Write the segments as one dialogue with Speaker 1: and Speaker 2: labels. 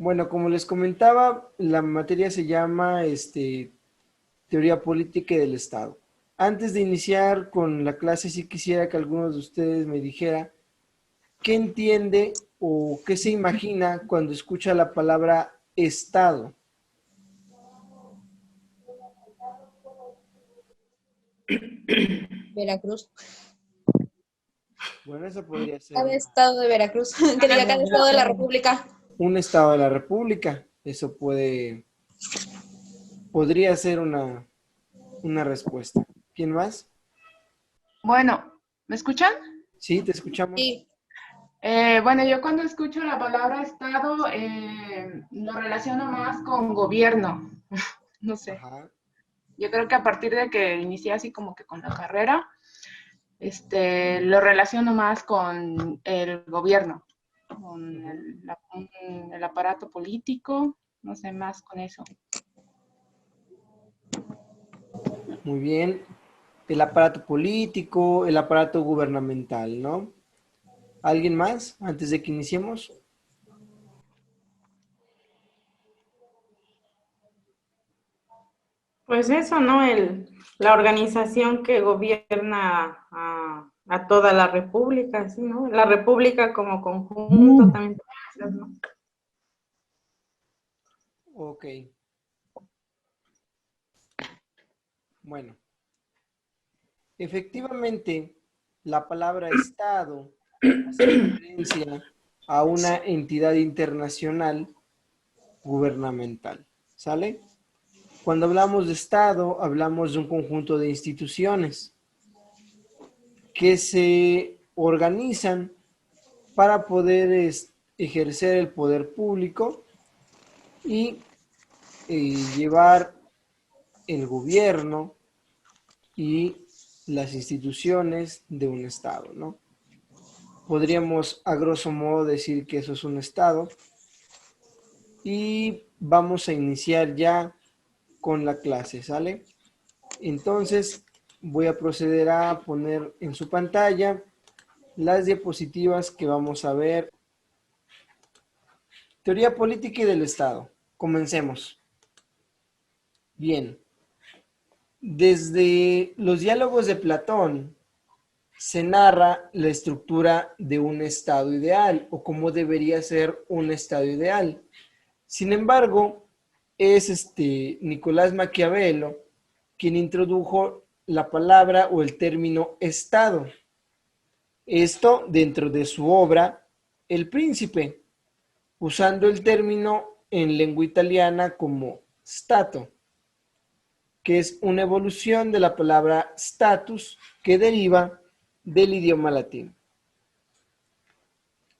Speaker 1: Bueno, como les comentaba, la materia se llama Teoría Política y del Estado. Antes de iniciar con la clase, sí quisiera que alguno de ustedes me dijera qué entiende o qué se imagina cuando escucha la palabra Estado.
Speaker 2: Veracruz.
Speaker 1: Bueno, eso podría ser
Speaker 2: Cada estado de Veracruz. Que diga cada estado de la República.
Speaker 1: un Estado de la República. Eso podría ser una respuesta. ¿Quién más?
Speaker 3: Bueno, ¿me escuchan?
Speaker 1: Sí, te escuchamos.
Speaker 2: Sí.
Speaker 3: Bueno, yo cuando escucho la palabra Estado lo relaciono más con gobierno, no sé.
Speaker 1: Ajá.
Speaker 3: Yo creo que a partir de que inicié así como que con la carrera, lo relaciono más con el gobierno, con
Speaker 1: Ujú.
Speaker 3: el aparato político, no sé, más con eso.
Speaker 1: Muy bien. El aparato político, el aparato gubernamental, ¿no? ¿Alguien más antes de que iniciemos?
Speaker 4: Pues eso, ¿no? La organización que gobierna a toda la república, ¿sí, no? La república como conjunto también, ¿no?
Speaker 1: Ok, bueno. Efectivamente, la palabra Estado hace referencia a una entidad internacional gubernamental, ¿sale? Cuando hablamos de Estado, hablamos de un conjunto de instituciones que se organizan para poder ejercer el poder público y llevar el gobierno y las instituciones de un Estado, ¿no? Podríamos a grosso modo decir que eso es un Estado y vamos a iniciar ya con la clase, ¿sale? Entonces voy a proceder a poner en su pantalla las diapositivas que vamos a ver. Teoría política y del Estado. Comencemos. Bien, desde los diálogos de Platón se narra la estructura de un estado ideal o cómo debería ser un estado ideal. Sin embargo, es Nicolás Maquiavelo quien introdujo la palabra o el término estado. Esto dentro de su obra El Príncipe, usando el término en lengua italiana como stato, que es una evolución de la palabra status que deriva del idioma latín.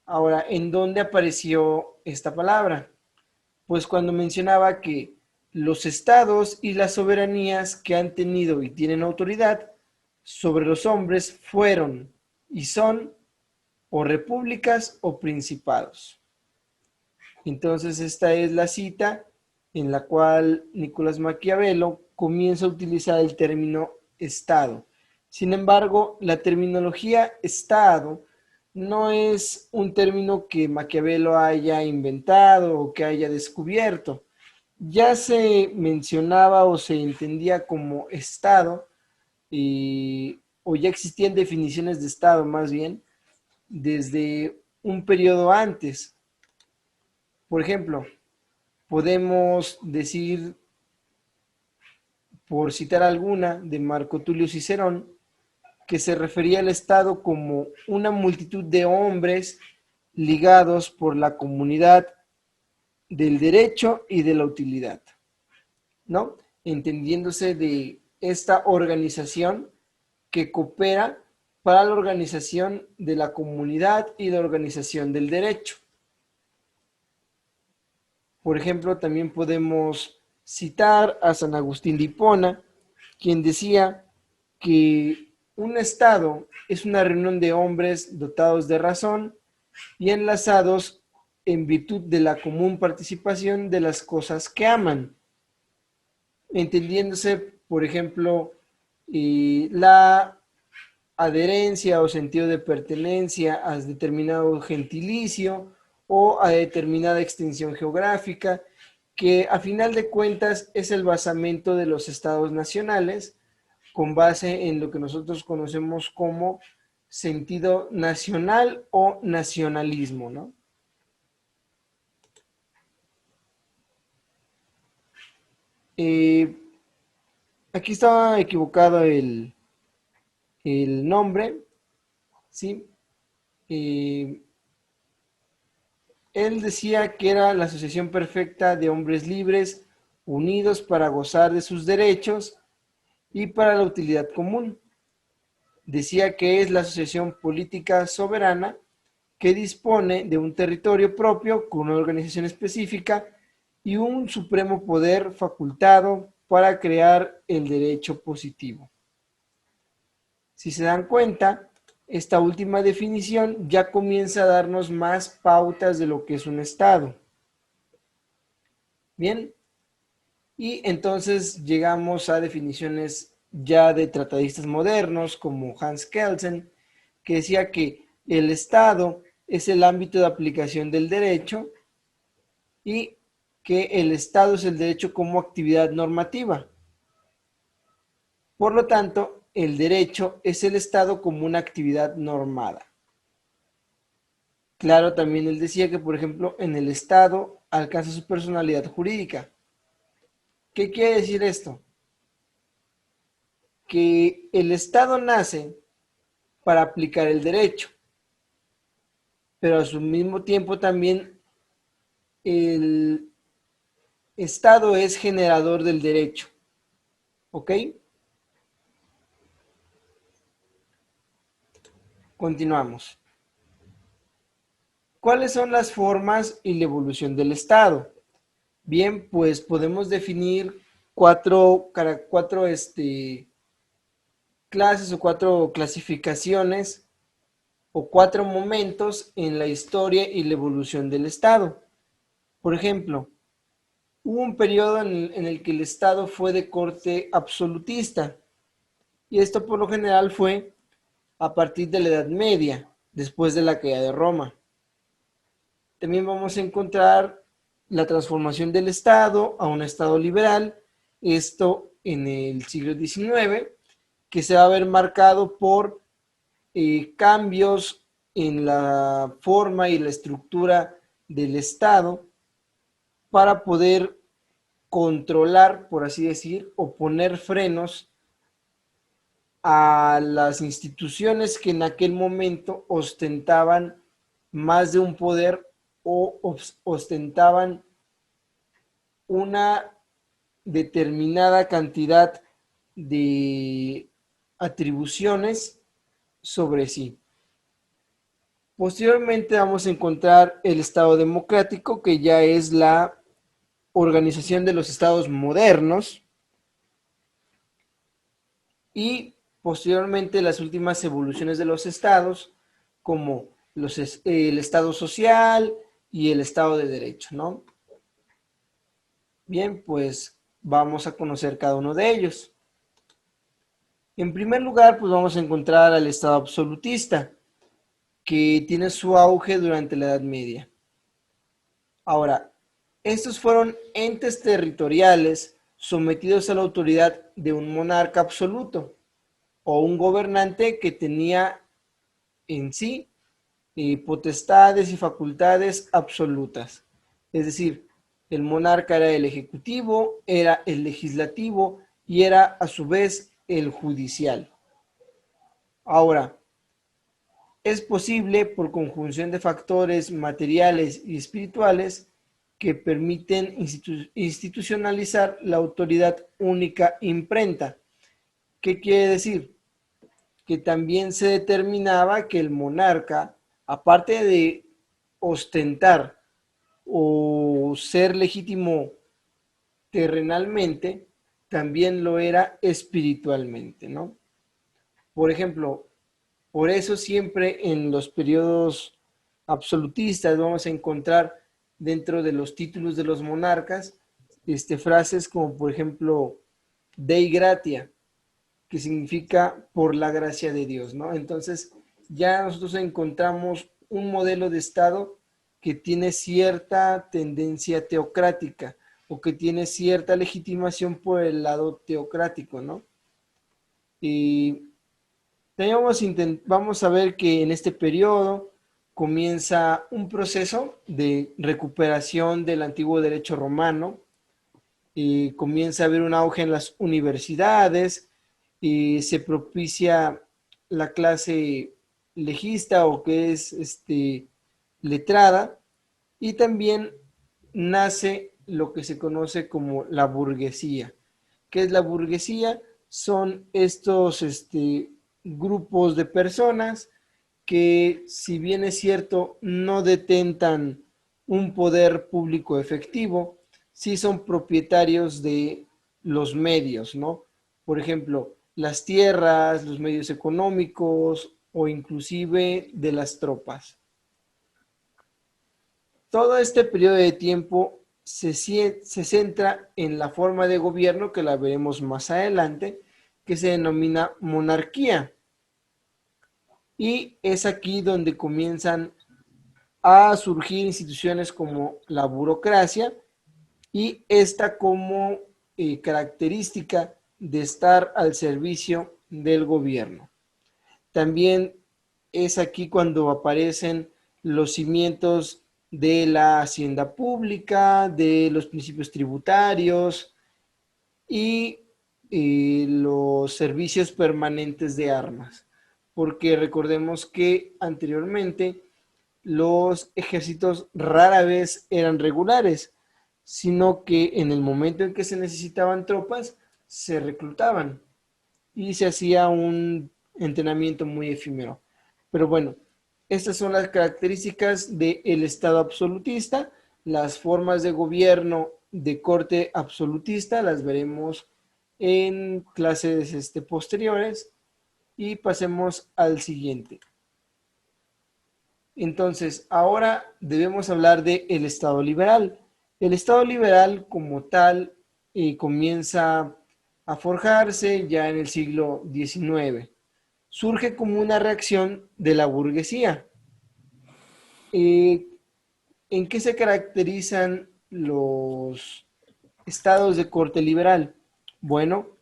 Speaker 1: Ahora, ¿en dónde apareció esta palabra? Pues cuando mencionaba que los estados y las soberanías que han tenido y tienen autoridad sobre los hombres fueron y son o repúblicas o principados. Entonces esta es la cita en la cual Nicolás Maquiavelo comienza a utilizar el término Estado. Sin embargo, la terminología Estado no es un término que Maquiavelo haya inventado o que haya descubierto. Ya se mencionaba o se entendía como Estado o ya existían definiciones de Estado más bien desde un periodo antes. Por ejemplo, podemos decir, por citar alguna, de Marco Tulio Cicerón, que se refería al Estado como una multitud de hombres ligados por la comunidad del derecho y de la utilidad, ¿no? Entendiéndose de esta organización que coopera para la organización de la comunidad y la organización del derecho. Por ejemplo, también podemos citar a San Agustín de Hipona, quien decía que un Estado es una reunión de hombres dotados de razón y enlazados en virtud de la común participación de las cosas que aman, entendiéndose, por ejemplo, la adherencia o sentido de pertenencia a determinado gentilicio o a determinada extensión geográfica, que a final de cuentas es el basamento de los estados nacionales, con base en lo que nosotros conocemos como sentido nacional o nacionalismo, ¿no? Aquí estaba equivocado el nombre, ¿sí? Él decía que era la asociación perfecta de hombres libres, unidos para gozar de sus derechos y para la utilidad común. Decía que es la asociación política soberana que dispone de un territorio propio con una organización específica y un supremo poder facultado para crear el derecho positivo. Si se dan cuenta, esta última definición ya comienza a darnos más pautas de lo que es un Estado. Bien, y entonces llegamos a definiciones ya de tratadistas modernos como Hans Kelsen, que decía que el Estado es el ámbito de aplicación del derecho y que el Estado es el derecho como actividad normativa. Por lo tanto, el derecho es el Estado como una actividad normada. Claro, también él decía que, por ejemplo, en el Estado alcanza su personalidad jurídica. ¿Qué quiere decir esto? Que el Estado nace para aplicar el derecho, pero a su mismo tiempo también el Estado es generador del derecho. ¿Ok? Continuamos. ¿Cuáles son las formas y la evolución del Estado? Bien, pues podemos definir cuatro clases o cuatro clasificaciones o cuatro momentos en la historia y la evolución del Estado. Por ejemplo, hubo un periodo en el que el Estado fue de corte absolutista, y esto por lo general fue a partir de la Edad Media, después de la caída de Roma. También vamos a encontrar la transformación del Estado a un Estado liberal, esto en el siglo XIX, que se va a ver marcado por cambios en la forma y la estructura del Estado para poder controlar, por así decir, o poner frenos a las instituciones que en aquel momento ostentaban más de un poder o ostentaban una determinada cantidad de atribuciones sobre sí. Posteriormente vamos a encontrar el Estado democrático, que ya es la organización de los estados modernos, y posteriormente las últimas evoluciones de los estados, como el Estado social y el Estado de Derecho, ¿no? Bien, pues vamos a conocer cada uno de ellos. En primer lugar, pues vamos a encontrar al Estado absolutista, que tiene su auge durante la Edad Media. Ahora, estos fueron entes territoriales sometidos a la autoridad de un monarca absoluto o un gobernante que tenía en sí potestades y facultades absolutas. Es decir, el monarca era el ejecutivo, era el legislativo y era a su vez el judicial. Ahora, es posible por conjunción de factores materiales y espirituales que permiten institucionalizar la autoridad única imprenta. ¿Qué quiere decir? Que también se determinaba que el monarca, aparte de ostentar o ser legítimo terrenalmente, también lo era espiritualmente, ¿no? Por ejemplo, por eso siempre en los periodos absolutistas vamos a encontrar dentro de los títulos de los monarcas frases como por ejemplo Dei Gratia, que significa por la gracia de Dios, ¿no? Entonces ya nosotros encontramos un modelo de Estado que tiene cierta tendencia teocrática o que tiene cierta legitimación por el lado teocrático, ¿no? Y vamos a ver que en este periodo comienza un proceso de recuperación del antiguo derecho romano, y comienza a haber un auge en las universidades y se propicia la clase legista o que es letrada, y también nace lo que se conoce como la burguesía. ¿Qué es la burguesía? Son estos grupos de personas que, si bien es cierto, no detentan un poder público efectivo, sí son propietarios de los medios, ¿no? Por ejemplo, las tierras, los medios económicos o inclusive de las tropas. Todo este periodo de tiempo se centra en la forma de gobierno, que la veremos más adelante, que se denomina monarquía. Y es aquí donde comienzan a surgir instituciones como la burocracia, y esta como característica de estar al servicio del gobierno. También es aquí cuando aparecen los cimientos de la hacienda pública, de los principios tributarios y los servicios permanentes de armas, porque recordemos que anteriormente los ejércitos rara vez eran regulares, sino que en el momento en que se necesitaban tropas, se reclutaban y se hacía un entrenamiento muy efímero. Pero bueno, estas son las características del Estado absolutista. Las formas de gobierno de corte absolutista las veremos en clases posteriores, y pasemos al siguiente. Entonces, ahora debemos hablar del Estado liberal. El Estado liberal como tal comienza a forjarse ya en el siglo XIX. Surge como una reacción de la burguesía. ¿En qué se caracterizan los estados de corte liberal? Bueno,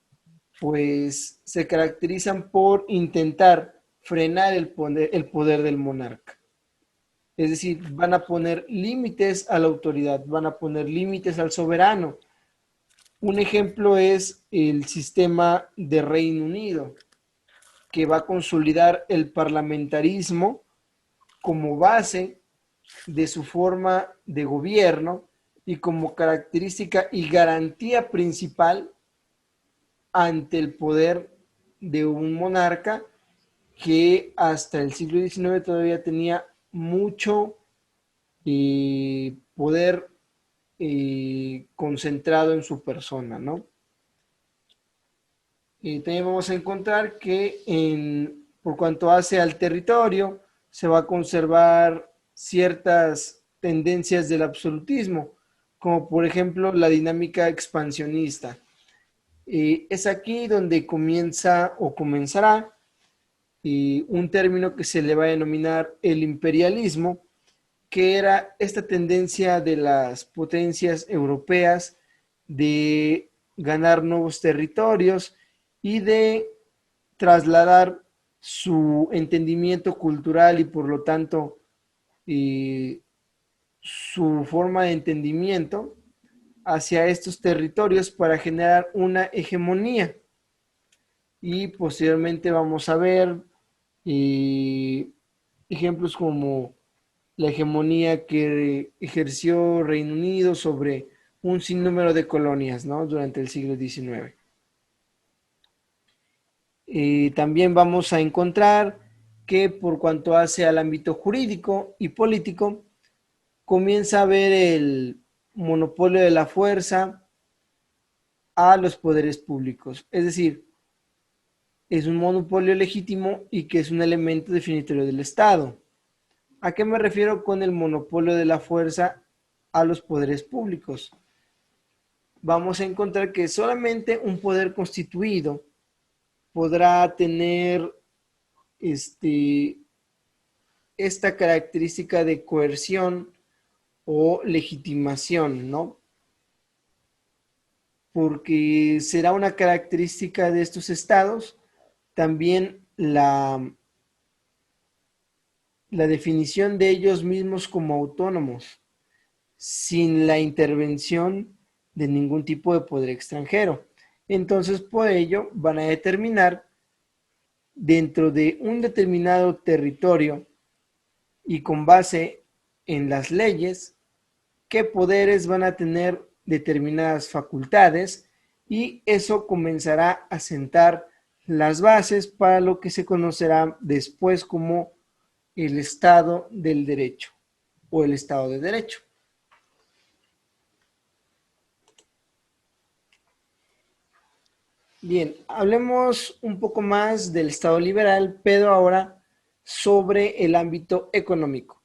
Speaker 1: pues se caracterizan por intentar frenar el poder del monarca. Es decir, van a poner límites a la autoridad, van a poner límites al soberano. Un ejemplo es el sistema de Reino Unido, que va a consolidar el parlamentarismo como base de su forma de gobierno y como característica y garantía principal ante el poder de un monarca que hasta el siglo XIX todavía tenía mucho poder concentrado en su persona, ¿no? También vamos a encontrar que por cuanto hace al territorio, se va a conservar ciertas tendencias del absolutismo, como por ejemplo la dinámica expansionista. Es aquí donde comienza o comenzará un término que se le va a denominar el imperialismo, que era esta tendencia de las potencias europeas de ganar nuevos territorios y de trasladar su entendimiento cultural y por lo tanto su forma de entendimiento hacia estos territorios para generar una hegemonía. Y posteriormente vamos a ver ejemplos como la hegemonía que ejerció Reino Unido sobre un sinnúmero de colonias, ¿no? Durante el siglo XIX. También vamos a encontrar que por cuanto hace al ámbito jurídico y político, comienza a haber el monopolio de la fuerza a los poderes públicos. Es decir, es un monopolio legítimo y que es un elemento definitorio del Estado. ¿A qué me refiero con el monopolio de la fuerza a los poderes públicos? Vamos a encontrar que solamente un poder constituido podrá tener esta característica de coerción o legitimación, ¿no? Porque será una característica de estos estados también la definición de ellos mismos como autónomos, sin la intervención de ningún tipo de poder extranjero. Entonces, por ello, van a determinar dentro de un determinado territorio y con base en las leyes qué poderes van a tener determinadas facultades, y eso comenzará a sentar las bases para lo que se conocerá después como el Estado del Derecho o el Estado de Derecho. Bien, hablemos un poco más del Estado liberal, pero ahora sobre el ámbito económico.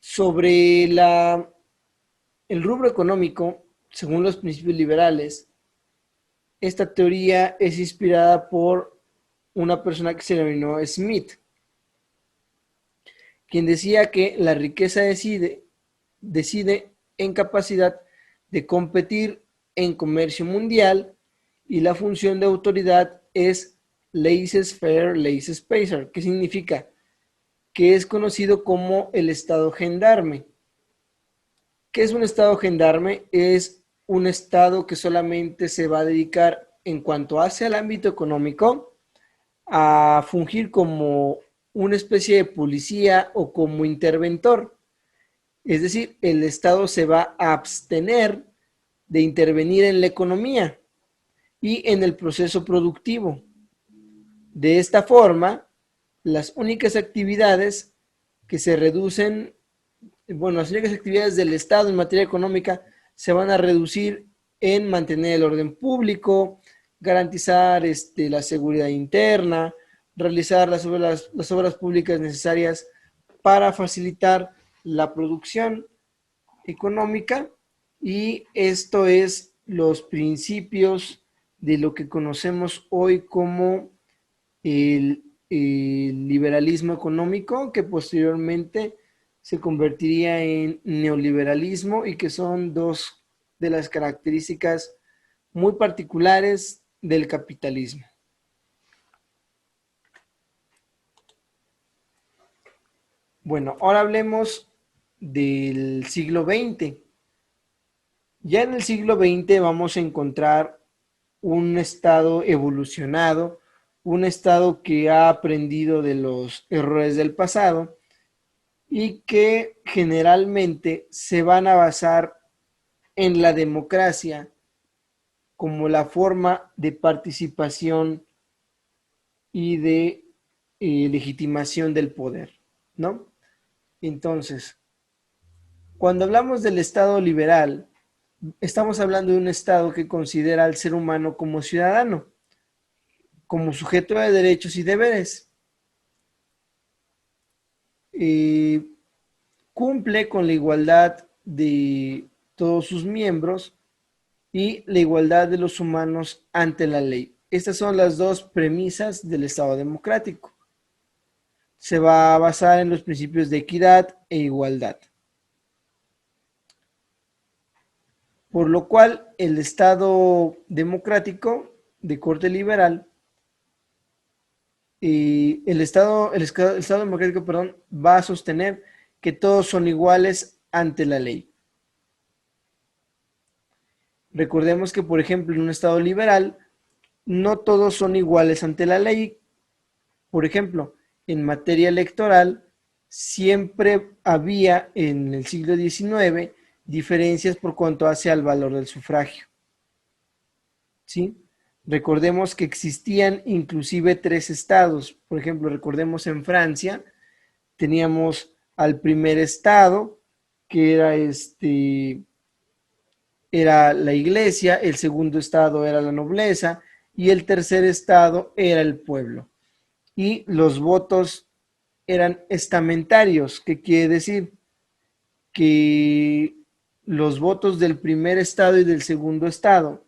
Speaker 1: Sobre el rubro económico, según los principios liberales, esta teoría es inspirada por una persona que se denominó Smith, quien decía que la riqueza decide en capacidad de competir en comercio mundial, y la función de autoridad es laissez-faire, laissez-passer, que significa que es conocido como el estado gendarme. ¿Qué es un estado gendarme? Es un estado que solamente se va a dedicar, en cuanto hace al ámbito económico, a fungir como una especie de policía o como interventor. Es decir, el Estado se va a abstener de intervenir en la economía y en el proceso productivo. De esta forma, las únicas actividades que se reducen, bueno, las únicas actividades del Estado en materia económica se van a reducir en mantener el orden público, garantizar la seguridad interna, realizar las obras públicas necesarias para facilitar la producción económica, y esto es los principios de lo que conocemos hoy como el liberalismo económico, que posteriormente se convertiría en neoliberalismo, y que son dos de las características muy particulares del capitalismo. Bueno, ahora hablemos del siglo XX. Ya en el siglo XX vamos a encontrar un estado evolucionado, un estado que ha aprendido de los errores del pasado y que generalmente se van a basar en la democracia como la forma de participación y de legitimación del poder, ¿no? Entonces, cuando hablamos del Estado liberal, estamos hablando de un Estado que considera al ser humano como ciudadano, como sujeto de derechos y deberes. Cumple con la igualdad de todos sus miembros y la igualdad de los humanos ante la ley. Estas son las dos premisas del Estado democrático. Se va a basar en los principios de equidad e igualdad. Por lo cual, el Estado democrático de corte liberal, el Estado democrático, perdón, va a sostener que todos son iguales ante la ley. Recordemos que, por ejemplo, en un Estado liberal, no todos son iguales ante la ley. Por ejemplo, en materia electoral, siempre había en el siglo XIX diferencias por cuanto hace al valor del sufragio. ¿Sí? Recordemos que existían inclusive 3 estados. Por ejemplo, recordemos en Francia, teníamos al primer estado, que era la iglesia, el segundo estado era la nobleza y el tercer estado era el pueblo. Y los votos eran estamentarios, que quiere decir que los votos del primer estado y del segundo estado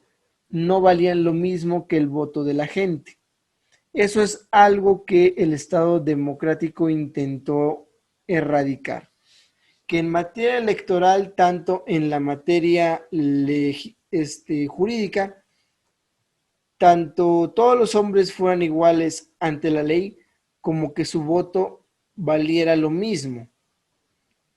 Speaker 1: no valían lo mismo que el voto de la gente. Eso es algo que el Estado democrático intentó erradicar. que en materia electoral, tanto en la materia jurídica, tanto todos los hombres fueran iguales ante la ley, como que su voto valiera lo mismo.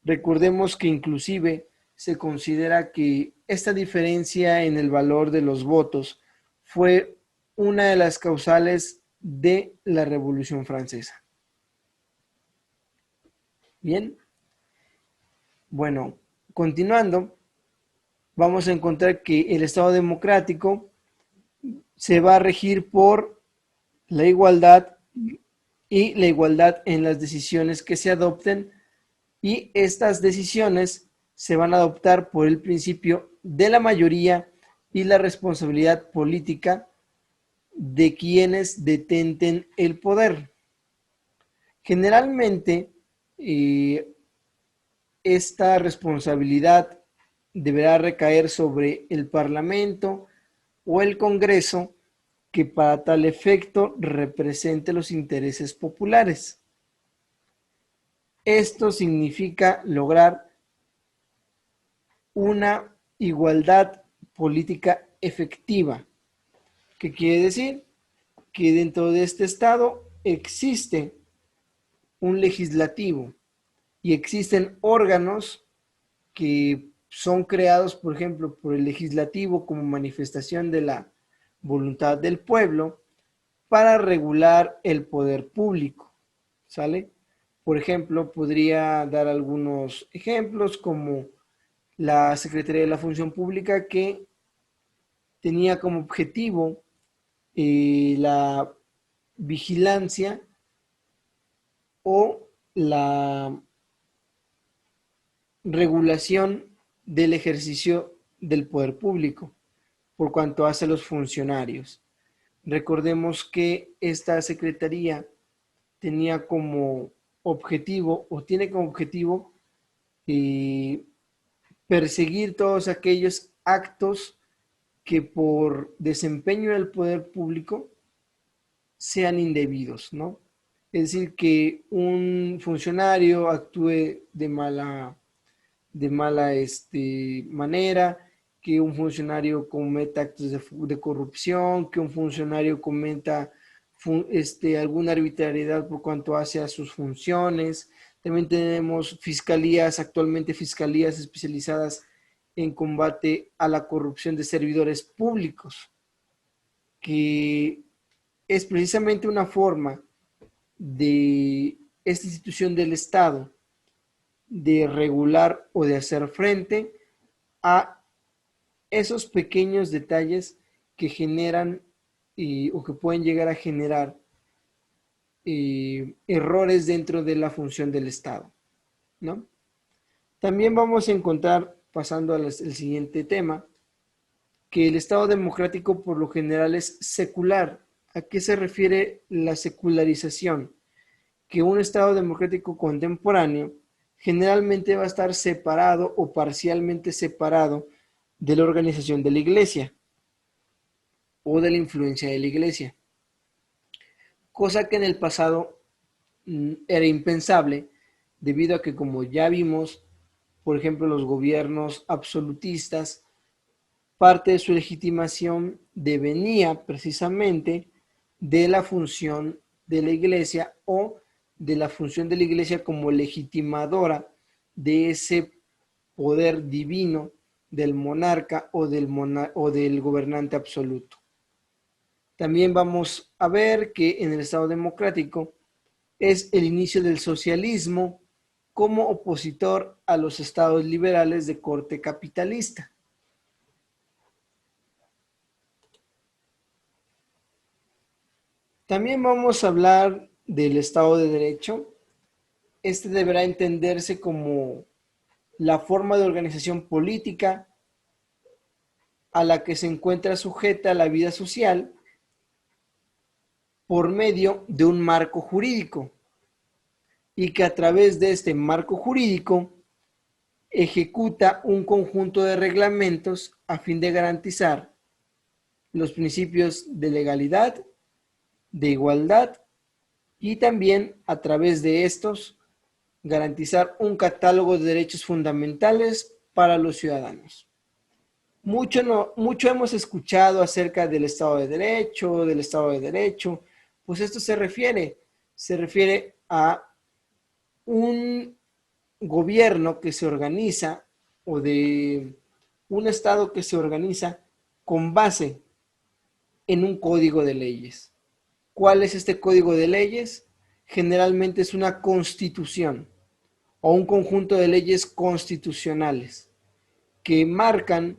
Speaker 1: Recordemos que inclusive se considera que esta diferencia en el valor de los votos fue una de las causales de la Revolución Francesa. Bien, bueno, continuando, vamos a encontrar que el Estado democrático se va a regir por la igualdad y la igualdad en las decisiones que se adopten, y estas decisiones se van a adoptar por el principio de la mayoría y la responsabilidad política de quienes detenten el poder. Generalmente, esta responsabilidad deberá recaer sobre el Parlamento o el Congreso, que para tal efecto represente los intereses populares. Esto significa lograr una igualdad política efectiva. ¿Qué quiere decir? Que dentro de este Estado existe un legislativo y existen órganos que son creados, por ejemplo, por el legislativo como manifestación de la voluntad del pueblo para regular el poder público, ¿sale? Por ejemplo, podría dar algunos ejemplos como la Secretaría de la Función Pública, que tenía como objetivo la vigilancia o la regulación del ejercicio del poder público por cuanto hace a los funcionarios. Recordemos que esta secretaría tenía como objetivo o tiene como objetivo perseguir todos aquellos actos que por desempeño del poder público sean indebidos, ¿no? Es decir, que un funcionario actúe de mala manera, que un funcionario cometa actos de corrupción, que un funcionario cometa alguna arbitrariedad por cuanto hace a sus funciones. También tenemos actualmente fiscalías especializadas en combate a la corrupción de servidores públicos, que es precisamente una forma de esta institución del Estado de regular o de hacer frente a esos pequeños detalles que generan o que pueden llegar a generar errores dentro de la función del Estado, ¿no? También vamos a encontrar, pasando al siguiente tema, que el Estado democrático por lo general es secular. ¿A qué se refiere la secularización? Que un Estado democrático contemporáneo generalmente va a estar separado o parcialmente separado de la organización de la Iglesia o de la influencia de la Iglesia, cosa que en el pasado era impensable, debido a que, como ya vimos, por ejemplo, los gobiernos absolutistas, parte de su legitimación devenía precisamente de la función de la Iglesia o de la función de la Iglesia como legitimadora de ese poder divino del monarca o del gobernante absoluto. También vamos a ver que en el Estado democrático es el inicio del socialismo como opositor a los estados liberales de corte capitalista. También vamos a hablar del Estado de Derecho. Este deberá entenderse como la forma de organización política a la que se encuentra sujeta la vida social por medio de un marco jurídico, y que a través de este marco jurídico ejecuta un conjunto de reglamentos a fin de garantizar los principios de legalidad, de igualdad, y también a través de estos garantizar un catálogo de derechos fundamentales para los ciudadanos. Mucho hemos escuchado acerca del Estado de Derecho, pues esto se refiere a un gobierno que se organiza o de un Estado que se organiza con base en un código de leyes. ¿Cuál es este código de leyes? Generalmente es una constitución o un conjunto de leyes constitucionales que marcan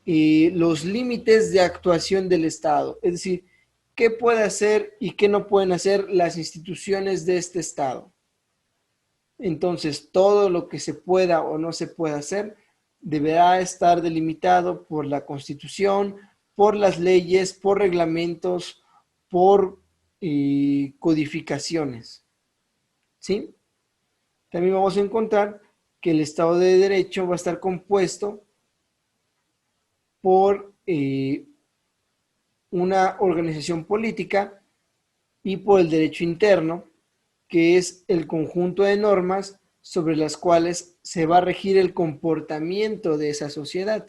Speaker 1: los límites de actuación del Estado, es decir, qué puede hacer y qué no pueden hacer las instituciones de este Estado. Entonces, todo lo que se pueda o no se pueda hacer deberá estar delimitado por la Constitución, por las leyes, por reglamentos, por codificaciones. ¿Sí? También vamos a encontrar que el Estado de Derecho va a estar compuesto por una organización política y por el derecho interno, que es el conjunto de normas sobre las cuales se va a regir el comportamiento de esa sociedad.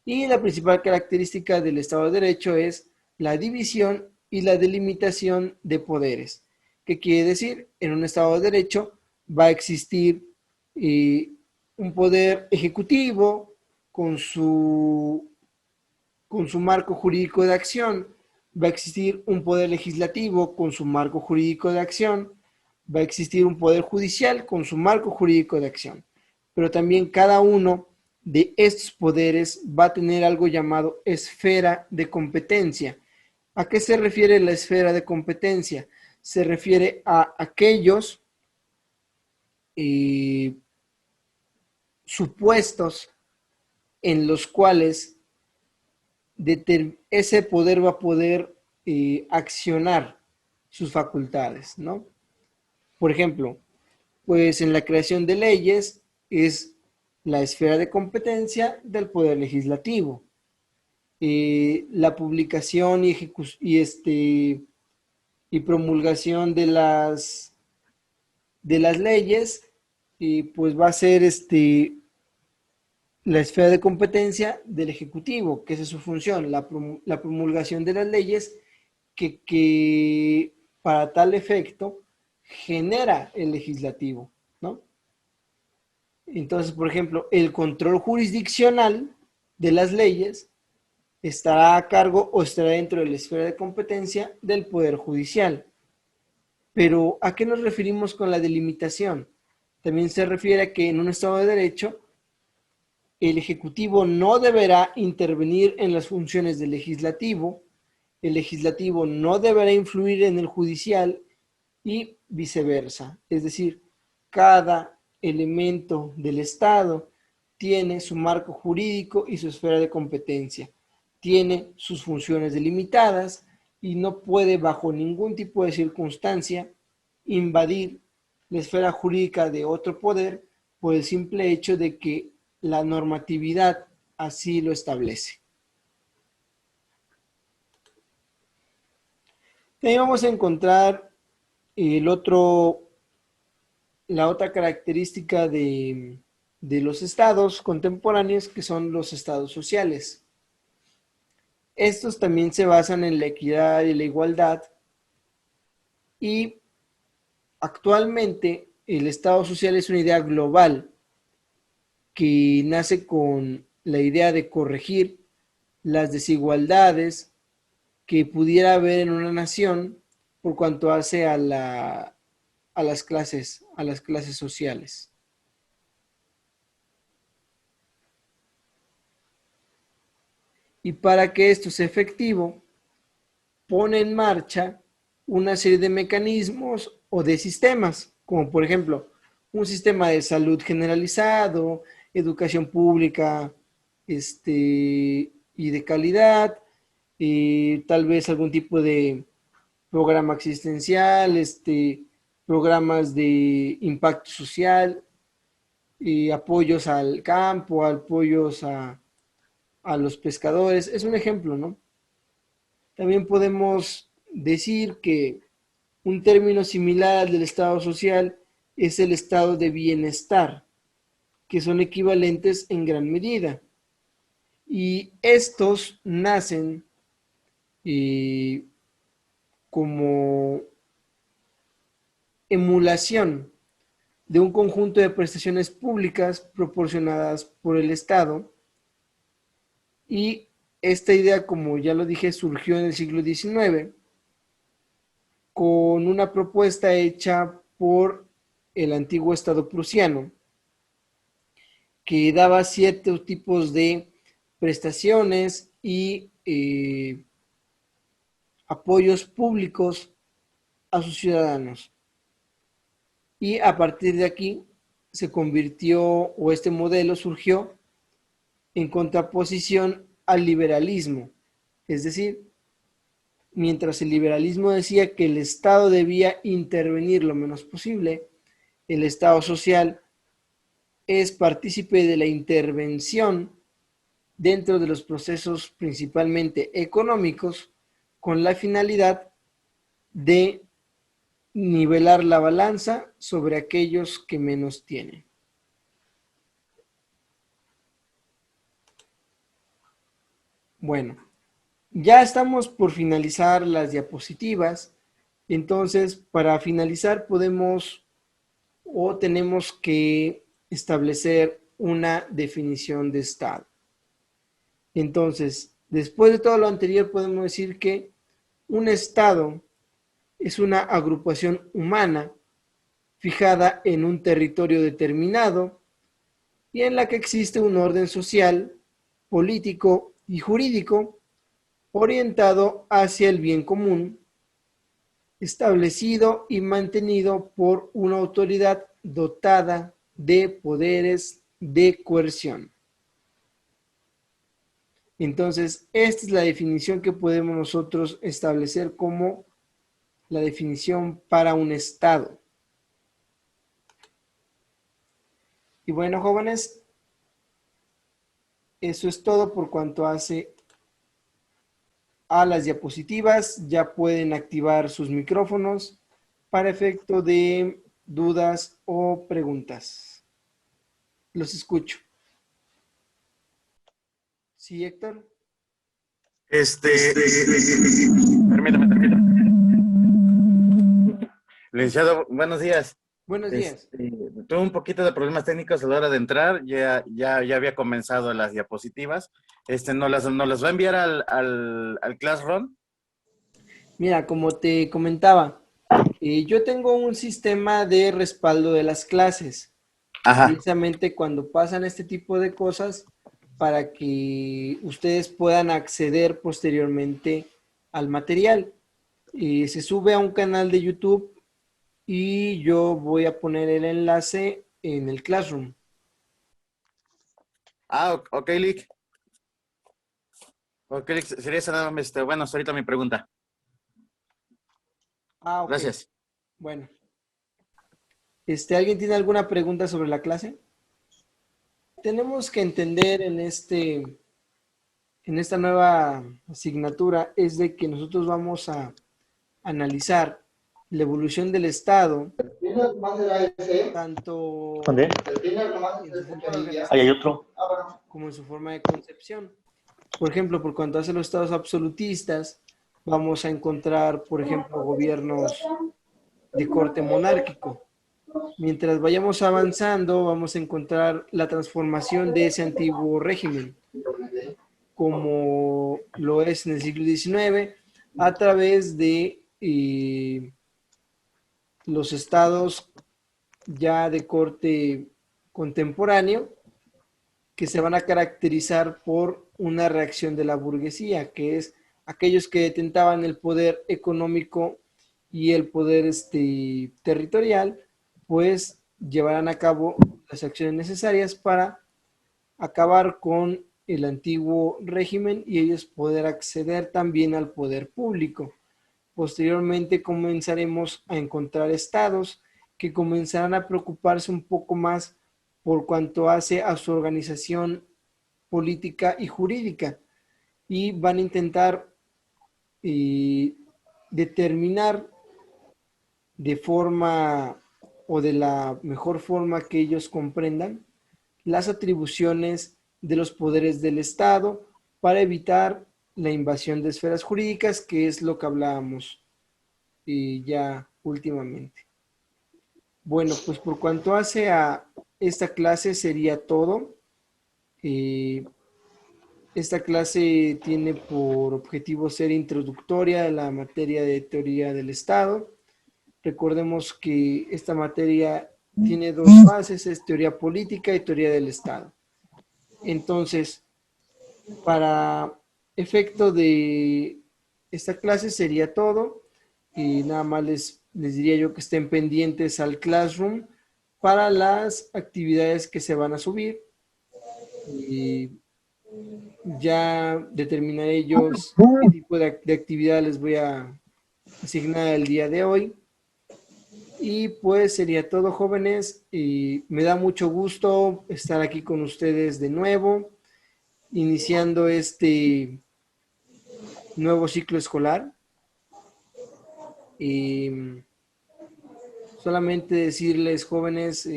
Speaker 1: Y la principal característica del Estado de Derecho es la división y la delimitación de poderes. ¿Qué quiere decir? En un Estado de Derecho va a existir un poder ejecutivo con su marco jurídico de acción, va a existir un poder legislativo con su marco jurídico de acción, va a existir un poder judicial con su marco jurídico de acción, pero también cada uno de estos poderes va a tener algo llamado esfera de competencia. ¿A qué se refiere la esfera de competencia? Se refiere a aquellos supuestos en los cuales ese poder va a poder accionar sus facultades, ¿no? Por ejemplo, pues en la creación de leyes es la esfera de competencia del poder legislativo. La publicación y promulgación de las leyes, pues va a ser la esfera de competencia del Ejecutivo, que esa es su función, la promulgación de las leyes que para tal efecto genera el legislativo, ¿no? Entonces, por ejemplo, el control jurisdiccional de las leyes estará a cargo o estará dentro de la esfera de competencia del Poder Judicial. Pero, ¿a qué nos referimos con la delimitación? También se refiere a que en un Estado de Derecho el Ejecutivo no deberá intervenir en las funciones del Legislativo, el Legislativo no deberá influir en el Judicial y viceversa. Es decir, cada elemento del Estado tiene su marco jurídico y su esfera de competencia, tiene sus funciones delimitadas y no puede bajo ningún tipo de circunstancia invadir la esfera jurídica de otro poder por el simple hecho de que la normatividad así lo establece. También vamos a encontrar la otra característica de los estados contemporáneos, que son los estados sociales. Estos también se basan en la equidad y la igualdad, y actualmente el estado social es una idea global que nace con la idea de corregir las desigualdades que pudiera haber en una nación por cuanto hace a las clases sociales. Y para que esto sea efectivo, pone en marcha una serie de mecanismos o de sistemas, como por ejemplo, un sistema de salud generalizado, educación pública y de calidad, tal vez algún tipo de programa existencial, programas de impacto social, apoyos al campo, apoyos a los pescadores. Es un ejemplo, ¿no? También podemos decir que un término similar al del Estado social es el estado de bienestar, que son equivalentes en gran medida. Y estos nacen como emulación de un conjunto de prestaciones públicas proporcionadas por el Estado. Y esta idea, como ya lo dije, surgió en el siglo XIX con una propuesta hecha por el antiguo Estado prusiano, que daba ciertos tipos de prestaciones y apoyos públicos a sus ciudadanos. Y a partir de aquí se convirtió, o este modelo surgió en contraposición al liberalismo. Es decir, mientras el liberalismo decía que el Estado debía intervenir lo menos posible, el Estado social es partícipe de la intervención dentro de los procesos principalmente económicos con la finalidad de nivelar la balanza sobre aquellos que menos tienen. Bueno, ya estamos por finalizar las diapositivas, entonces para finalizar podemos o tenemos que establecer una definición de Estado. Entonces, después de todo lo anterior podemos decir que un Estado es una agrupación humana fijada en un territorio determinado y en la que existe un orden social, político y jurídico orientado hacia el bien común, establecido y mantenido por una autoridad dotada de poderes de coerción. Entonces, esta es la definición que podemos nosotros establecer como la definición para un Estado. Y bueno, jóvenes, eso es todo por cuanto hace a las diapositivas. Ya pueden activar sus micrófonos para efecto de dudas o preguntas. Los escucho. ¿Sí, Héctor?
Speaker 5: Permítame. Licenciado, buenos días.
Speaker 1: Buenos días.
Speaker 5: Tuve un poquito de problemas técnicos a la hora de entrar, ya había comenzado las diapositivas. ¿Nos las va a enviar al Classroom?
Speaker 1: Mira, como te comentaba, yo tengo un sistema de respaldo de las clases.
Speaker 5: Ajá.
Speaker 1: Precisamente cuando pasan este tipo de cosas, para que ustedes puedan acceder posteriormente al material. Se sube a un canal de YouTube y yo voy a poner el enlace en el Classroom.
Speaker 5: Ok, Lick. Ok, Lick, sería esa nada más, bueno, ahorita mi pregunta.
Speaker 1: Ok.
Speaker 5: Gracias.
Speaker 1: Bueno. ¿Alguien tiene alguna pregunta sobre la clase? Tenemos que entender en esta nueva asignatura es de que nosotros vamos a analizar la evolución del Estado, tanto en su forma de organización como en su forma de concepción. Por ejemplo, por cuanto hace los estados absolutistas, vamos a encontrar, por ejemplo, gobiernos de corte monárquico. Mientras vayamos avanzando, vamos a encontrar la transformación de ese antiguo régimen, como lo es en el siglo XIX, a través de los estados ya de corte contemporáneo, que se van a caracterizar por una reacción de la burguesía, que es aquellos que detentaban el poder económico y el poder territorial, pues llevarán a cabo las acciones necesarias para acabar con el antiguo régimen y ellos poder acceder también al poder público. Posteriormente comenzaremos a encontrar estados que comenzarán a preocuparse un poco más por cuanto hace a su organización política y jurídica y van a intentar determinar de forma o de la mejor forma que ellos comprendan las atribuciones de los poderes del Estado para evitar la invasión de esferas jurídicas, que es lo que hablábamos ya últimamente. Bueno, pues por cuanto hace a esta clase sería todo. Esta clase tiene por objetivo ser introductoria a la materia de teoría del Estado. Recordemos que esta materia tiene dos bases, es teoría política y teoría del Estado. Entonces, para efecto de esta clase sería todo. Y nada más les diría yo que estén pendientes al Classroom para las actividades que se van a subir. Y ya determinaré ellos qué tipo de actividad les voy a asignar el día de hoy. Y pues sería todo, jóvenes. Y me da mucho gusto estar aquí con ustedes de nuevo, iniciando este nuevo ciclo escolar. Solamente decirles, jóvenes,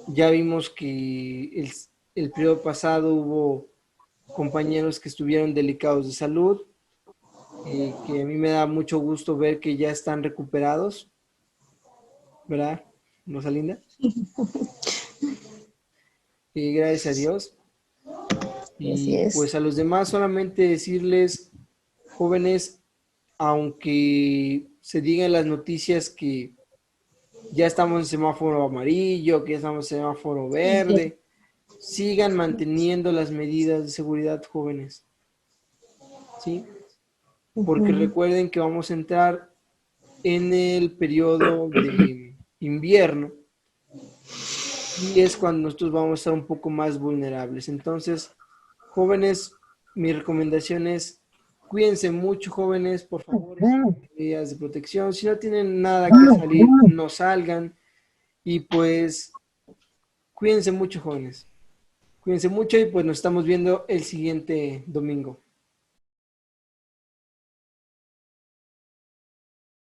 Speaker 1: ya vimos que el periodo pasado hubo compañeros que estuvieron delicados de salud, que a mí me da mucho gusto ver que ya están recuperados, ¿verdad, Rosalinda? Gracias a Dios. Y pues a los demás solamente decirles, jóvenes, aunque se digan las noticias que ya estamos en semáforo amarillo, que ya estamos en semáforo verde, sigan manteniendo las medidas de seguridad, jóvenes. ¿Sí? Porque recuerden que vamos a entrar en el periodo de invierno y es cuando nosotros vamos a estar un poco más vulnerables. Entonces, jóvenes, mi recomendación es cuídense mucho, jóvenes, por favor, medidas de protección. Si no tienen nada que salir, no salgan. Y pues, cuídense mucho, jóvenes. Cuídense mucho y pues nos estamos viendo el siguiente domingo.